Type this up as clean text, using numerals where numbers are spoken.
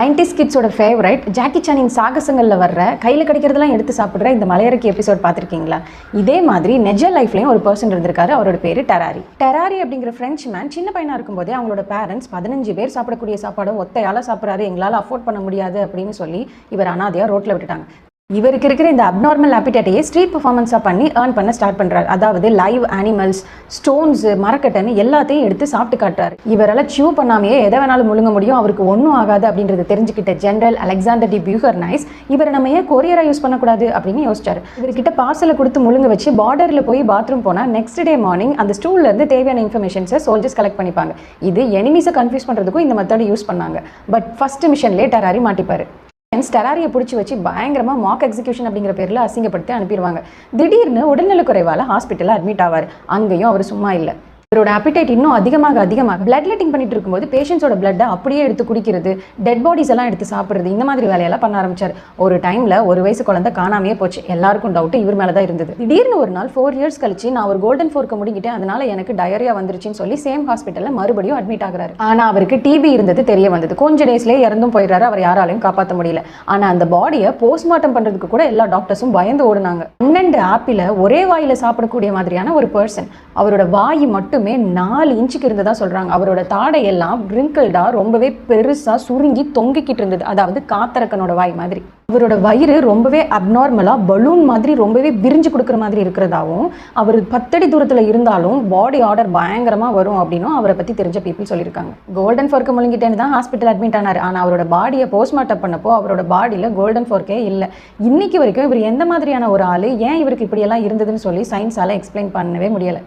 90s கிட்ஸோட favourite Jackie சானின் சாகசங்களில் வர்ற கையில் கிடைக்கிறதெல்லாம் எடுத்து சாப்பிட்ற இந்த மலையறக்கி எபிசோட் பார்த்துருக்கீங்களா? இதே மாதிரி நெஜ லைஃப்லையும் ஒரு பர்சன் இருந்திருக்காரு. அவரோட பேர் டெராரி. டெராரி அப்படிங்கிற ஃப்ரெஞ்ச் மேன் சின்ன பையனாக இருக்கும்போதே அவங்களோட பேரண்ட்ஸ் 15 பேர் சாப்பிடக்கூடிய சாப்பாடை ஒத்தையால் சாப்பிட்றாரு, எங்களால் அஃபோர்ட் பண்ண முடியாது அப்படின்னு சொல்லி இவர் அனாதையாக ரோட்டில் விட்டுட்டாங்க. இவருக்கு இருக்கிற இந்த அப்நார்மல் ஆப்பிடைட்டையே ஸ்ட்ரீட் பர்ஃபார்மன்ஸாக பண்ணி ஏர்ன் பண்ண ஸ்டார்ட் பண்ணுறாரு. அதாவது லைவ் அனிமல்ஸ், ஸ்டோன்ஸு, மரக்கட்டைன்னு எல்லாத்தையும் எடுத்து சாப்பிட்டு காட்டுறாரு. இவரால் சியூ பண்ணாமையே எதை வேணாலும் முழுங்க முடியும், அவருக்கு ஒன்றும் ஆகாது அப்படின்றத தெரிஞ்சுக்கிட்ட ஜெனரல் அலெக்சாண்டர் டி பியூகர்னைஸ் இவரை நம்ம ஏன் கொரியராக யூஸ் பண்ணக்கூடாது அப்படின்னு யோசிச்சார். இவர்கிட்ட பார்சலை கொடுத்து முழுங்க வச்சு பார்டரில் போய் பாத்ரூம் போனால் நெக்ஸ்ட் டே மார்னிங் அந்த ஸ்டூல்லேருந்து தேவையான இன்ஃபர்மேஷன்ஸை சோல்ஜர்ஸ் கலெக்ட் பண்ணிப்பாங்க. இது எனிமீஸை கன்ஃபியூஸ் பண்ணுறதுக்கும் இந்த மெத்தடை யூஸ் பண்ணாங்க. But first மிஷன்லேயே டெராரி மாட்டிப்பார். டெராரியை பிடிச்சி வச்சு பயங்கரமாக மாக் எக்ஸிக்யூஷன் அப்படிங்கிற பேரில் அசிங்கப்படுத்தி அனுப்பிடுவாங்க. திடீர்னு உடல்நலக்குறைவால் ஹாஸ்பிட்டலில் அட்மிட் ஆவார். அங்கேயும் அவர் சும்மா இல்லை. இவரோட அப்பிடைட் இன்னும் அதிகமாக பிளட் லெட்டிங் பண்ணிட்டு இருக்கும்போது பேஷண்ட்ஸோட பிளட்டை அப்படியே எடுத்து குடிக்கிறது, டெட் பாடிஸ் எல்லாம் எடுத்து சாப்பிட்றது, இந்த மாதிரி வேலையெல்லாம் பண்ண ஆரம்பிச்சார். ஒரு டைமில் 1 வயசு குழந்தை காணாமையே போச்சு. எல்லாருக்கும் டவுட் இவர் மேலே தான் இருந்தது. திடீர்னு ஒரு நாள் 4 இயர்ஸ் கழிச்சு நான் ஒரு கோல்டன் ஃபோர்க்கை முடிக்கிட்டேன், அதனால எனக்கு டயரியா வந்துருச்சுன்னு சொல்லி சேம் ஹாஸ்பிட்டலில் மறுபடியும் அட்மிட் ஆகுறாரு. ஆனால் அவருக்கு டிபி இருந்தது தெரிய வந்தது. கொஞ்சம் டேஸ்லேயே இறந்தும் போயிடுறாரு. அவர் யாராலையும் காப்பாற்ற முடியல. ஆனால் அந்த பாடியை போஸ்ட்மார்ட்டம் பண்ணுறதுக்கு கூட எல்லா டாக்டர்ஸும் பயந்து ஓடுனாங்க. 12 ஆப்பிள ஒரே வாயில் சாப்பிடக்கூடிய மாதிரியான ஒரு பர்சன். அவரோட வாய் மட்டுமே 4 இன்ச்சுக்கு இருந்ததா சொல்றாங்க. அவரோட தாடையெல்லாம் ரிங்கிள்டா ரொம்பவே பெருசா சுருங்கி தொங்கிக்கிட்டு இருந்தது. அதாவது காத்தரக்கனோட வாய் மாதிரி. அவரோட வயிறு ரொம்பவே அப்நார்மலா பலூன் மாதிரி ரொம்பவே விரிஞ்சு கொடுக்குற மாதிரி இருக்கிறதாவும், அவர் 10 அடி தூரத்துல இருந்தாலும் பாடி ஆர்டர் பயங்கரமா வரும் அப்படின்னும் அவரை பத்தி தெரிஞ்ச பீப்புள் சொல்லியிருக்காங்க. கோல்டன் ஃபோர்க்கு முழுங்கிட்டேன்னு தான் ஹாஸ்பிட்டல் அட்மிட் ஆனார். ஆனால் அவரோட பாடியை போஸ்ட்மார்ட்டம் பண்ணப்போ அவரோட பாடியில் கோல்டன் ஃபோர்க்கே இல்லை. இன்னைக்கு வரைக்கும் இவர் எந்த மாதிரியான ஒரு ஆள், ஏன் இவருக்கு இப்படியெல்லாம் இருந்ததுன்னு சொல்லி சயின்ஸால எக்ஸ்பிளைன் பண்ணவே முடியலை.